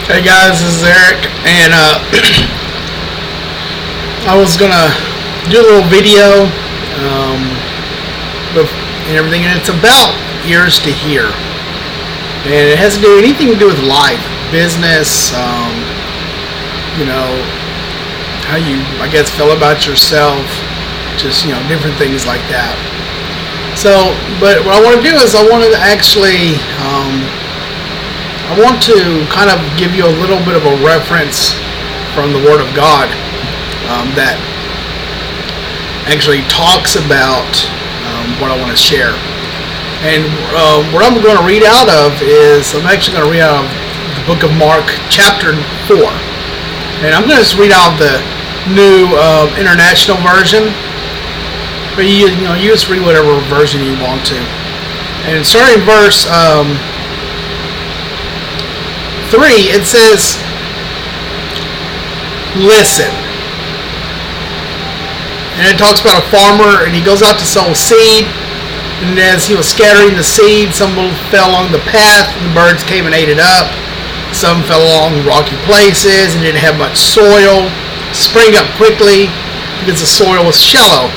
Hey guys, this is Eric, and I was gonna do a little video and everything, and it's about ears to hear, and it has to do anything to do with life, business, how you, I guess, feel about yourself, just different things like that. So, but what I want to do is I want to kind of give you a little bit of a reference from the Word of God that actually talks about what I want to share. And what I'm going to read out of is, I'm actually going to read out of the book of Mark, chapter 4. And I'm going to just read out the New International Version. But you just read whatever version you want to. And starting verse 3, it says, listen. And it talks about a farmer, and he goes out to sow seed. And as he was scattering the seed, some fell along the path, and the birds came and ate it up. Some fell along rocky places and didn't have much soil. Sprang up quickly because the soil was shallow.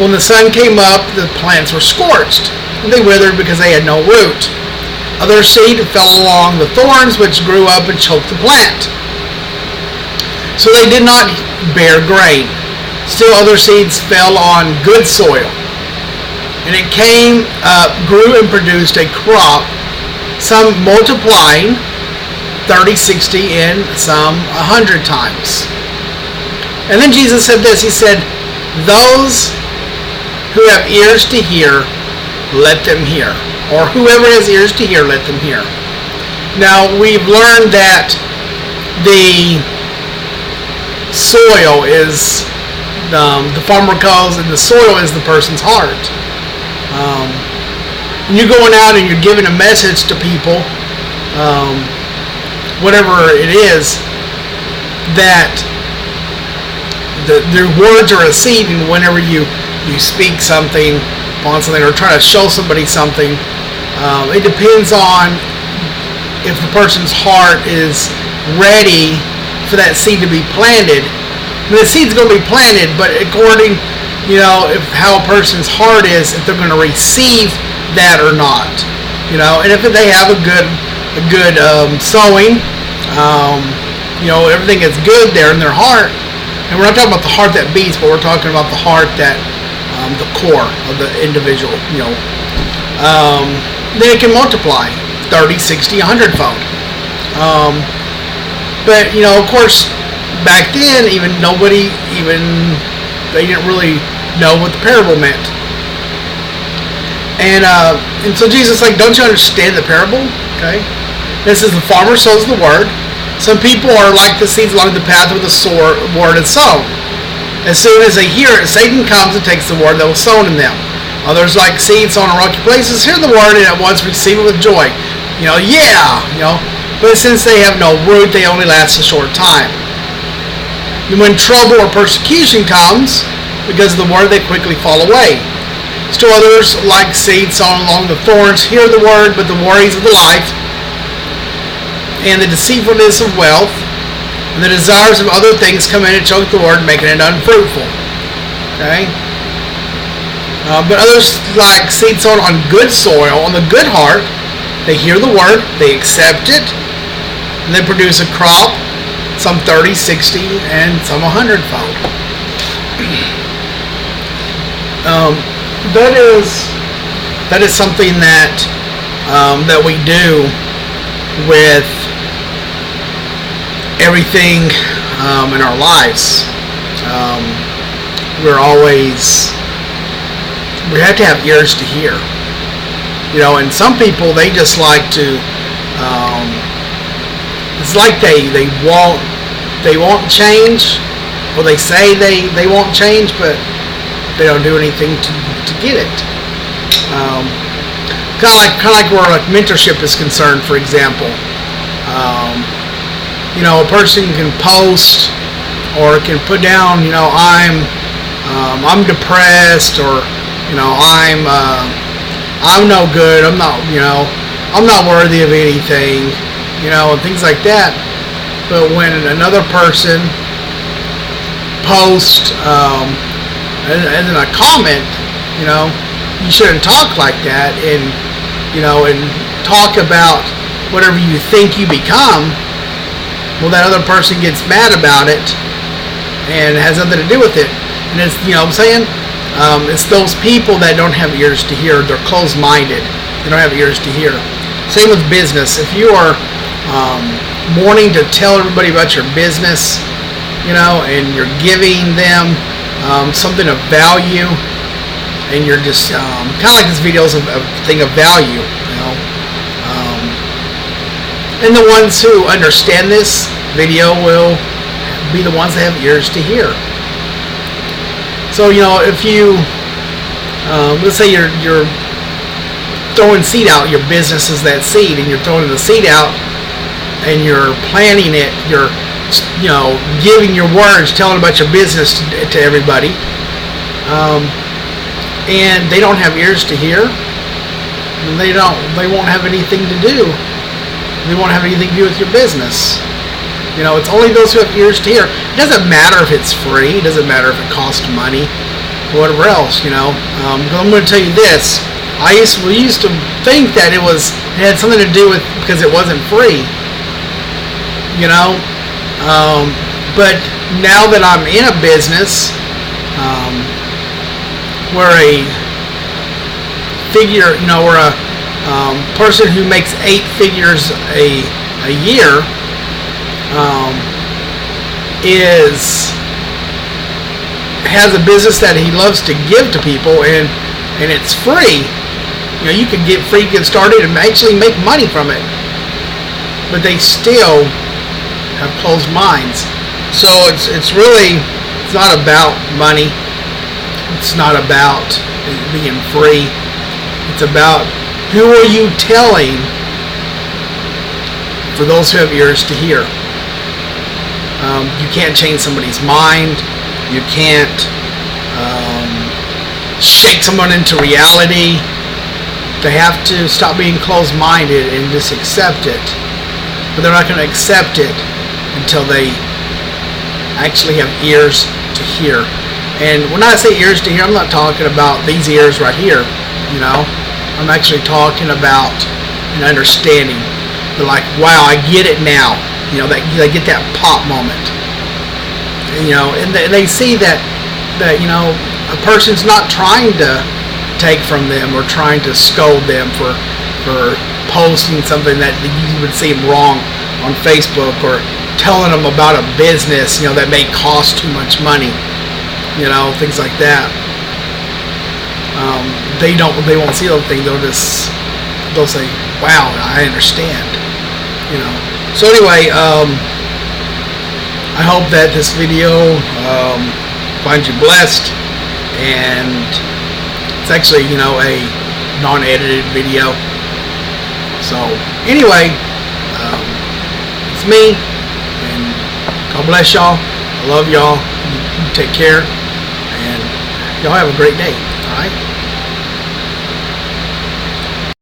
When the sun came up, the plants were scorched, and they withered because they had no root. Other seed fell along the thorns, which grew up and choked the plant, so they did not bear grain. Still other seeds fell on good soil, and it came up, grew, and produced a crop, some multiplying 30, 60, and some 100 times. And then Jesus said this, he said, those who have ears to hear, let them hear. Or whoever has ears to hear, let them hear. Now, we've learned that the soil is, the farmer calls, and the soil is the person's heart. When you're going out and you're giving a message to people, whatever it is, that their words are a seed, and whenever you speak something on something or try to show somebody something, it depends on if the person's heart is ready for that seed to be planted. The seed's going to be planted, but according, if how a person's heart is, if they're going to receive that or not, and if they have a good sowing, everything is good there in their heart. And we're not talking about the heart that beats, but we're talking about the heart that, the core of the individual, then it can multiply 30, 60, 100 fold. But, of course, back then, they didn't really know what the parable meant. And so Jesus is like, don't you understand the parable? Okay. This is the farmer sows the word. Some people are like the seeds along the path where the word is sown. As soon as they hear it, Satan comes and takes the word that was sown in them. Others, like seeds sown on rocky places, hear the word and at once receive it with joy. But since they have no root, they only last a short time. And when trouble or persecution comes, because of the word, they quickly fall away. Still others, like seeds sown along the thorns, hear the word, but the worries of the life and the deceitfulness of wealth and the desires of other things come in and choke the word, making it unfruitful. Okay? But others, like seed sown on good soil, on the good heart, they hear the word, they accept it, and they produce a crop, some 30, 60, and some 100 fold. That is something that we do with everything in our lives. We have to have ears to hear. And some people, they just like to, it's like they won't change, or they say they won't change, but they don't do anything to get it. Kind of like where mentorship is concerned, for example. A person can post or can put down, I'm depressed, or I'm no good. I'm not worthy of anything, and things like that. But when another person posts and in a comment, you shouldn't talk like that, and talk about whatever you think you become. Well, that other person gets mad about it, and it has nothing to do with it. And it's, what I'm saying? It's those people that don't have ears to hear. They're closed-minded. They don't have ears to hear. Same with business. If you are wanting to tell everybody about your business, and you're giving them something of value, and you're just kind of like this video is a thing of value, and the ones who understand this video will be the ones that have ears to hear. So if you let's say you're throwing seed out, your business is that seed, and you're throwing the seed out, and you're planting it, you're giving your words, telling about your business to everybody, and they don't have ears to hear, they won't have anything to do. They won't have anything to do with your business. It's only those who have ears to hear. It doesn't matter if it's free. It doesn't matter if it costs money or whatever else. I'm going to tell you this. We used to think that it had something to do with because it wasn't free. But now that I'm in a business where a figure, where a person who makes 8 figures a year has a business that he loves to give to people, and it's free. You can get started and actually make money from it, but they still have closed minds. So it's not about money. It's not about being free. It's about who are you telling, for those who have ears to hear. You can't change somebody's mind. You can't shake someone into reality. They have to stop being closed-minded and just accept it. But they're not going to accept it until they actually have ears to hear. And when I say ears to hear, I'm not talking about these ears right here. I'm actually talking about an understanding. They're like, wow, I get it now. They get that pop moment. And they see that a person's not trying to take from them or trying to scold them for posting something that you would seem wrong on Facebook, or telling them about a business that may cost too much money, things like that. They won't see those things. They'll say, wow, I understand. So anyway, I hope that this video finds you blessed, and it's actually a non-edited video. So anyway, it's me, and God bless y'all. I love y'all. You take care, and y'all have a great day. All right.